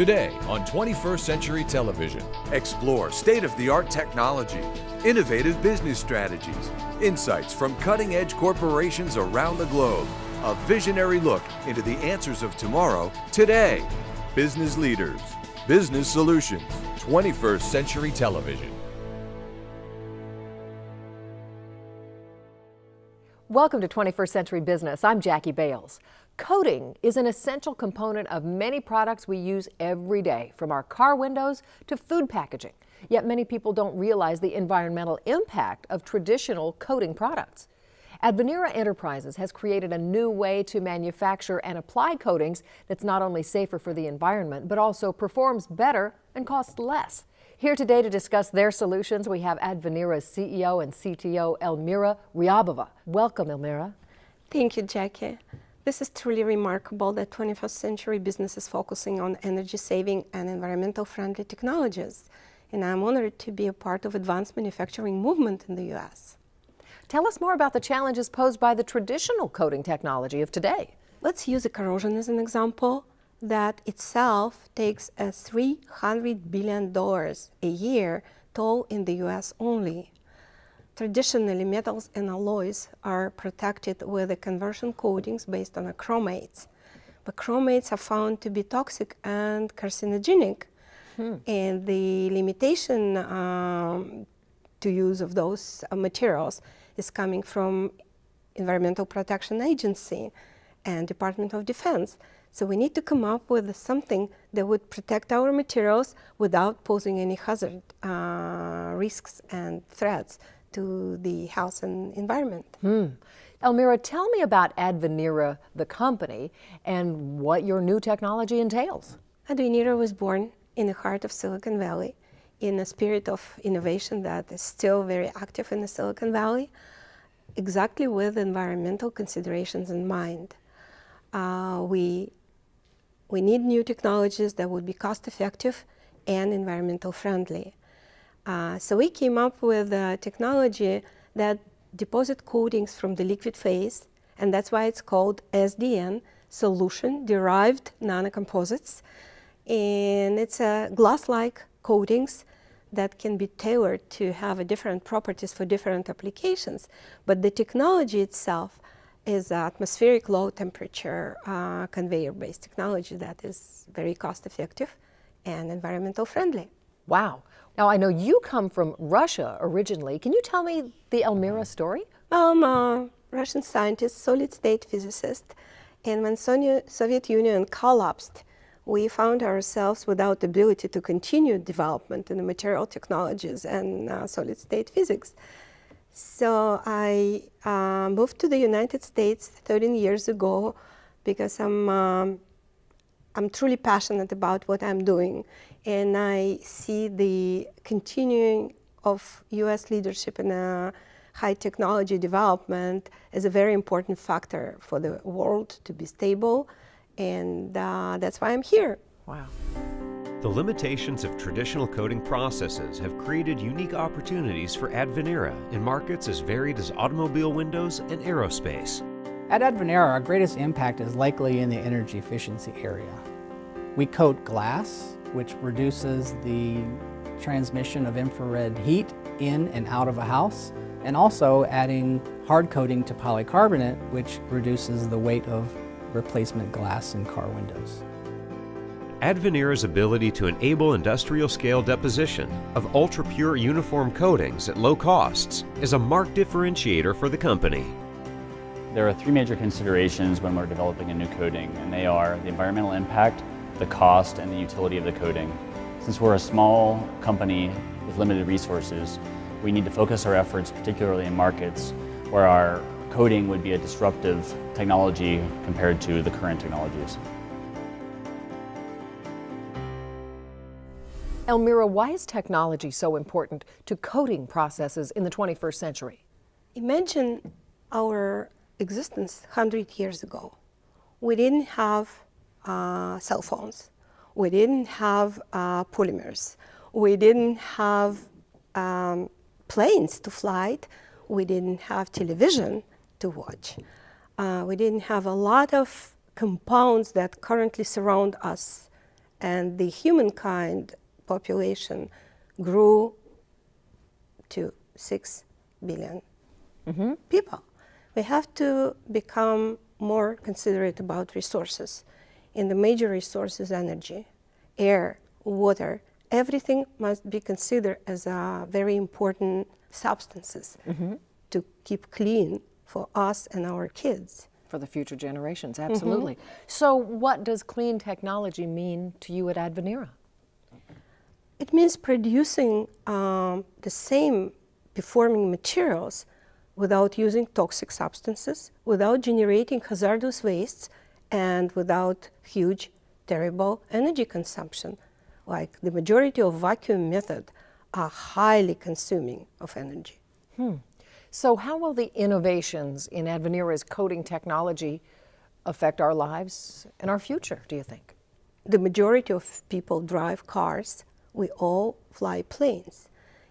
Today on 21st Century Television. Explore state-of-the-art technology, innovative business strategies, insights from cutting-edge corporations around the globe. A visionary look into the answers of tomorrow, today. Business leaders, business solutions, 21st Century Television. Welcome to 21st Century Business. I'm Jackie Bales. Coating is an essential component of many products we use every day, from our car windows to food packaging. Yet many people don't realize the environmental impact of traditional coating products. Advenira Enterprises has created a new way to manufacture and apply coatings that's not only safer for the environment, but also performs better and costs less. Here today to discuss their solutions, we have Advenira's CEO and CTO, Elmira Riabova. Welcome, Elmira. Thank you, Jackie. This is truly remarkable that 21st century business is focusing on energy-saving and environmental-friendly technologies, and I'm honored to be a part of advanced manufacturing movement in the U.S. Tell us more about the challenges posed by the traditional coating technology of today. Let's use corrosion as an example. That itself takes a $300 billion a year toll in the U.S. only. Traditionally, metals and alloys are protected with the conversion coatings based on chromates. But chromates are found to be toxic and carcinogenic, and the limitation to use of those materials is coming from Environmental Protection Agency and Department of Defense. So we need to come up with something that would protect our materials without posing any hazard, risks and threats to the health and environment. Elmira, tell me about Advenira, the company, and what your new technology entails. Advenira was born in the heart of Silicon Valley in a spirit of innovation that is still very active in the Silicon Valley, exactly with environmental considerations in mind. We need new technologies that would be cost-effective and environmental friendly. So we came up with a technology that deposit coatings from the liquid phase, and that's why it's called SDN, Solution-derived nanocomposites. And it's a glass-like coatings that can be tailored to have different properties for different applications. But the technology itself is atmospheric low temperature conveyor-based technology that is very cost-effective and environmental friendly. Wow. Now, I know you come from Russia originally. Can you tell me the Elmira story? I'm a Russian scientist, solid-state physicist, and when Soviet Union collapsed, we found ourselves without the ability to continue development in the material technologies and solid-state physics. So I moved to the United States 13 years ago because I'm truly passionate about what I'm doing, and I see the continuing of U.S. leadership in high technology development as a very important factor for the world to be stable, and that's why I'm here. Wow. The limitations of traditional coating processes have created unique opportunities for Advenira in markets as varied as automobile windows and aerospace. At Advenira, our greatest impact is likely in the energy efficiency area. We coat glass, which reduces the transmission of infrared heat in and out of a house, and also adding hard coating to polycarbonate, which reduces the weight of replacement glass in car windows. Advenira's ability to enable industrial-scale deposition of ultra-pure uniform coatings at low costs is a marked differentiator for the company. There are three major considerations when we're developing a new coating, and they are the environmental impact, the cost, and the utility of the coating. Since we're a small company with limited resources, we need to focus our efforts particularly in markets where our coating would be a disruptive technology compared to the current technologies. Elmira, why is technology so important to coating processes in the 21st century? Imagine our existence 100 years ago. We didn't have cell phones. We didn't have polymers. We didn't have planes to fly. We didn't have television to watch. We didn't have a lot of compounds that currently surround us and the humankind population grew to 6 billion people. We have to become more considerate about resources. And the major resource is energy, air, water. Everything must be considered as very important substances to keep clean for us and our kids. For the future generations, absolutely. So what does clean technology mean to you at Advenira? It means producing the same performing materials without using toxic substances, without generating hazardous wastes, and without huge, terrible energy consumption. Like the majority of vacuum methods are highly consuming of energy. So how will the innovations in Advenira's coating technology affect our lives and our future, do you think? The majority of people drive cars. We all fly planes.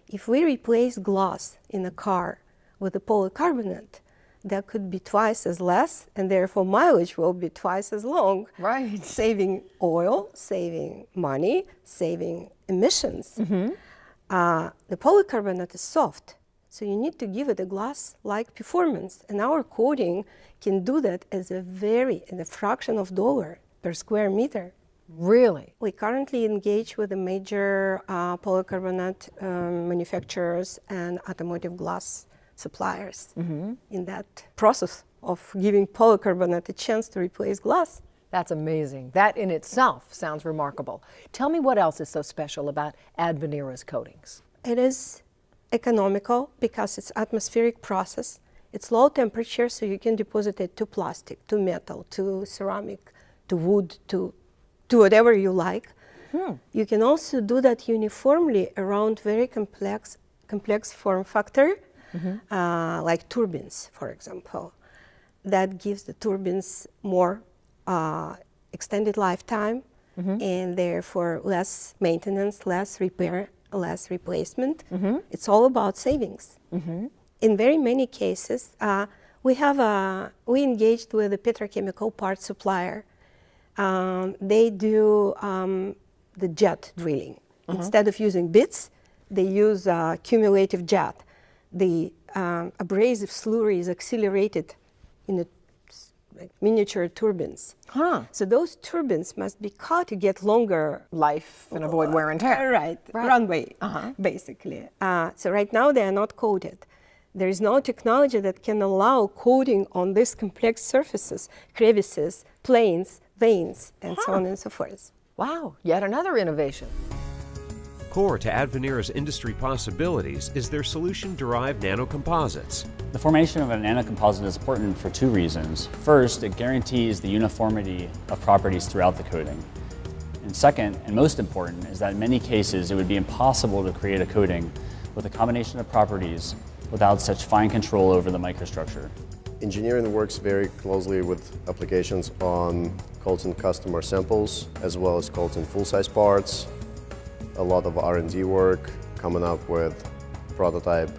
If we replace glass in a car with a polycarbonate, that could be twice as less, and therefore mileage will be twice as long. Right. Saving oil, saving money, saving emissions. The polycarbonate is soft, so you need to give it a glass-like performance, and our coating can do that in a fraction of dollar per square meter. Really? We currently engage with the major polycarbonate manufacturers and automotive glass suppliers in that process of giving polycarbonate a chance to replace glass. That's amazing. That in itself sounds remarkable. Tell me what else is so special about Advenira's coatings. It is economical because it's atmospheric process. It's low temperature, so you can deposit it to plastic, to metal, to ceramic, to wood, to whatever you like. You can also do that uniformly around very complex form factor, like turbines, for example. That gives the turbines more extended lifetime and therefore less maintenance, less repair, less replacement. It's all about savings. In very many cases, we engaged with a petrochemical part supplier. They do the jet drilling. Instead of using bits, they use cumulative jet. The abrasive slurry is accelerated in miniature turbines. So those turbines must be cut to get longer Life and avoid wear and tear. Right. Runway, basically. So right now they are not coated. There is no technology that can allow coating on these complex surfaces, crevices, planes, veins, and so on and so forth. Wow, yet another innovation. Core to Advenira's industry possibilities is their solution-derived nanocomposites. The formation of a nanocomposite is important for two reasons. First, it guarantees the uniformity of properties throughout the coating. And second, and most important, is that in many cases it would be impossible to create a coating with a combination of properties without such fine control over the microstructure. Engineering works very closely with applications on coating customer samples as well as coating full-size parts. A lot of R&D work, coming up with prototype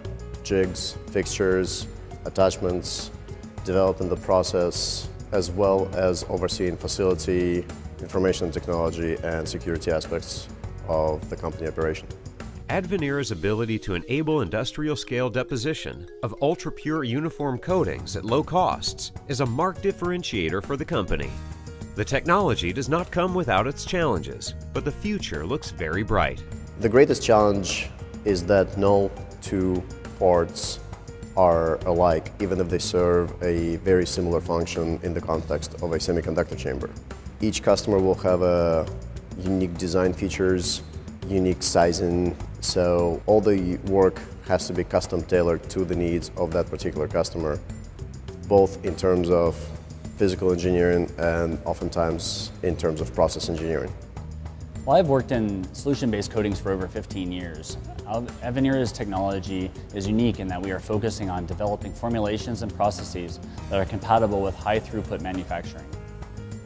jigs, fixtures, attachments, developing the process, as well as overseeing facility, information technology, and security aspects of the company operation. Advenira's ability to enable industrial-scale deposition of ultra-pure uniform coatings at low costs is a marked differentiator for the company. The technology does not come without its challenges, but the future looks very bright. The greatest challenge is that no two parts are alike, even if they serve a very similar function in the context of a semiconductor chamber. Each customer will have a unique design features, unique sizing, so all the work has to be custom tailored to the needs of that particular customer, both in terms of physical engineering and oftentimes in terms of process engineering. Well, I've worked in solution-based coatings for over 15 years. Advenira's technology is unique in that we are focusing on developing formulations and processes that are compatible with high-throughput manufacturing.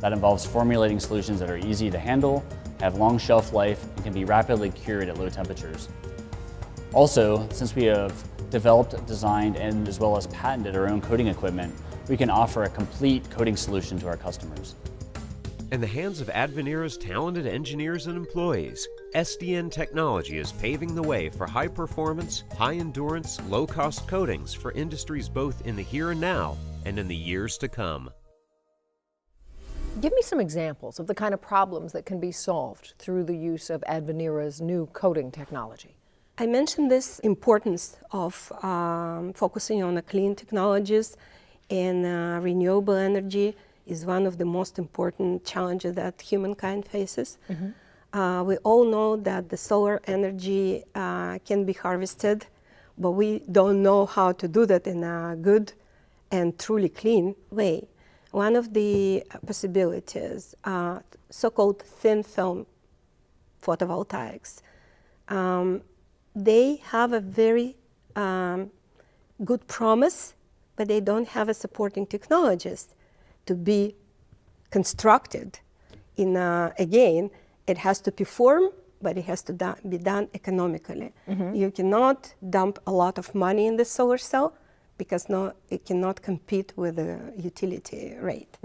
That involves formulating solutions that are easy to handle, have long shelf life, and can be rapidly cured at low temperatures. Also, since we have developed, designed, and as well as patented our own coating equipment, we can offer a complete coating solution to our customers. In the hands of Advenira's talented engineers and employees, SDN technology is paving the way for high-performance, high-endurance, low-cost coatings for industries both in the here and now and in the years to come. Give me some examples of the kind of problems that can be solved through the use of Advenira's new coating technology. I mentioned this importance of focusing on the clean technologies, and renewable energy is one of the most important challenges that humankind faces. We all know that the solar energy can be harvested, but we don't know how to do that in a good and truly clean way. One of the possibilities, so-called thin film photovoltaics, they have a very good promise, but they don't have a supporting technologies to be constructed. Again, it has to perform, but it has to be done economically. You cannot dump a lot of money in the solar cell because it cannot compete with the utility rate.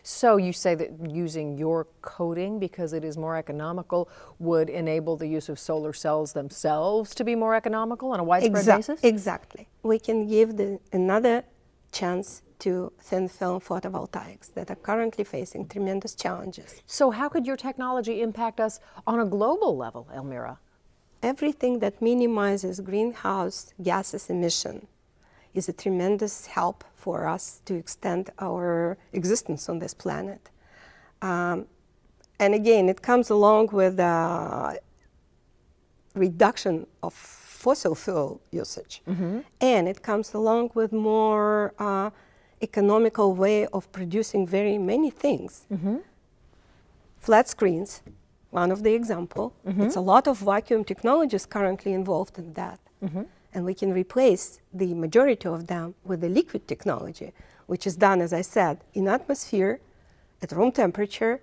So you say that using your coating, because it is more economical, would enable the use of solar cells themselves to be more economical on a widespread basis? Exactly. We can give another chance to thin film photovoltaics that are currently facing tremendous challenges. So how could your technology impact us on a global level, Elmira? Everything that minimizes greenhouse gases emission is a tremendous help for us to extend our existence on this planet. And again, it comes along with a reduction of fossil fuel usage. And it comes along with more economical way of producing very many things. Flat screens, one of the example. It's a lot of vacuum technologies currently involved in that. And we can replace the majority of them with the liquid technology, which is done, as I said, in atmosphere, at room temperature,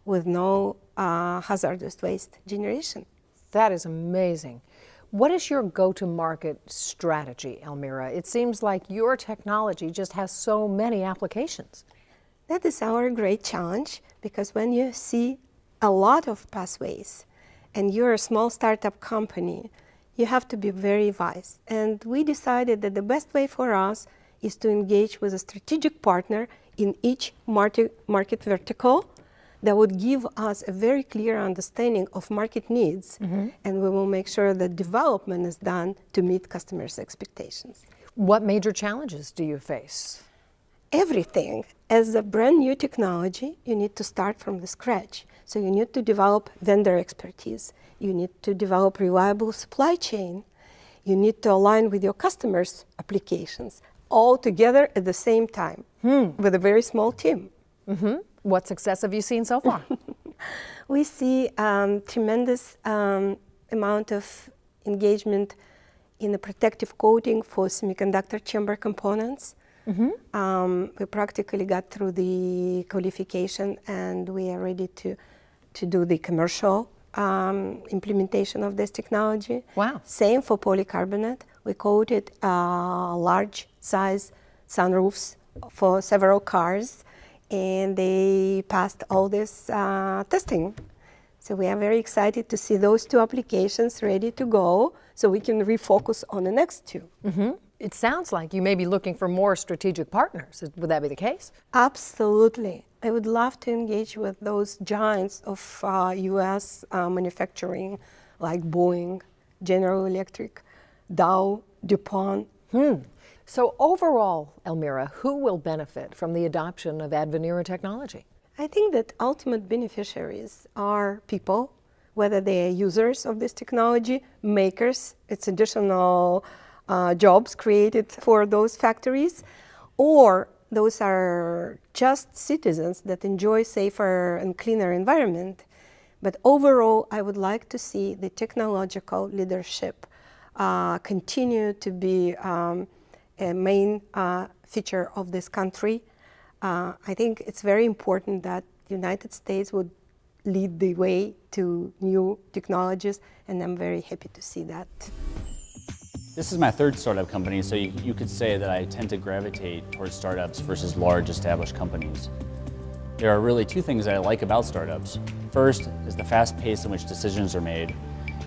with no hazardous waste generation. That is amazing. What is your go-to-market strategy, Elmira? It seems like your technology just has so many applications. That is our great challenge, because when you see a lot of pathways and you're a small startup company, you have to be very wise. And we decided that the best way for us is to engage with a strategic partner in each market vertical that would give us a very clear understanding of market needs, and we will make sure that development is done to meet customers' expectations. What major challenges do you face? Everything. As a brand new technology, you need to start from the scratch. So you need to develop vendor expertise. You need to develop reliable supply chain. You need to align with your customers' applications, all together at the same time, with a very small team. What success have you seen so far? We see tremendous amount of engagement in the protective coating for semiconductor chamber components. We practically got through the qualification, and we are ready to do the commercial implementation of this technology. Wow. Same for polycarbonate. We coated large size sunroofs for several cars, and they passed all this testing. So we are very excited to see those two applications ready to go, so we can refocus on the next two. It sounds like you may be looking for more strategic partners. Would that be the case? Absolutely. I would love to engage with those giants of US manufacturing, like Boeing, General Electric, Dow, DuPont. So overall, Elmira, who will benefit from the adoption of Advenira technology? I think that ultimate beneficiaries are people, whether they are users of this technology, makers, it's additional jobs created for those factories, or those are just citizens that enjoy safer and cleaner environment. But overall, I would like to see the technological leadership continue to be a main feature of this country. I think it's very important that the United States would lead the way to new technologies, and I'm very happy to see that. This is my third startup company, so you could say that I tend to gravitate towards startups versus large established companies. There are really two things that I like about startups. First is the fast pace in which decisions are made.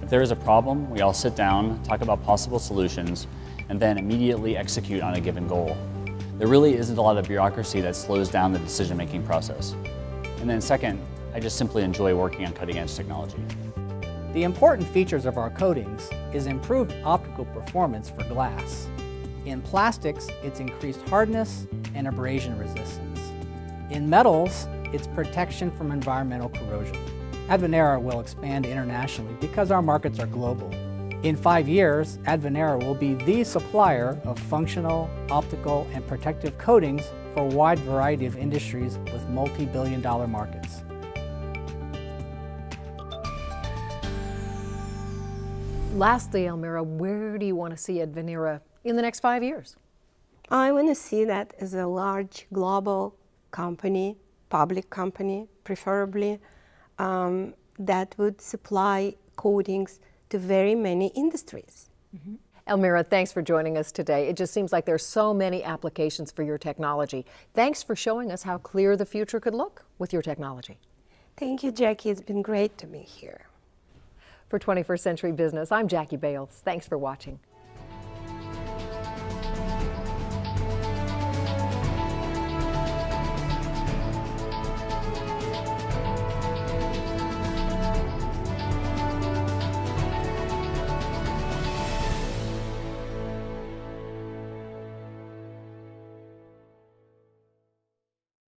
If there is a problem, we all sit down, talk about possible solutions, and then immediately execute on a given goal. There really isn't a lot of bureaucracy that slows down the decision-making process. And then second, I just simply enjoy working on cutting-edge technology. The important features of our coatings is improved optical performance for glass. In plastics, it's increased hardness and abrasion resistance. In metals, it's protection from environmental corrosion. Advenira will expand internationally because our markets are global. In 5 years, Advenira will be the supplier of functional, optical, and protective coatings for a wide variety of industries with multi-billion-dollar markets. Lastly, Elmira, where do you want to see Advenira in the next 5 years? I want to see that as a large global company, public company preferably, that would supply coatings to very many industries. Elmira, thanks for joining us today. It just seems like there's so many applications for your technology. Thanks for showing us how clear the future could look with your technology. Thank you, Jackie. It's been great to be here. For 21st Century Business, I'm Jackie Bales. Thanks for watching.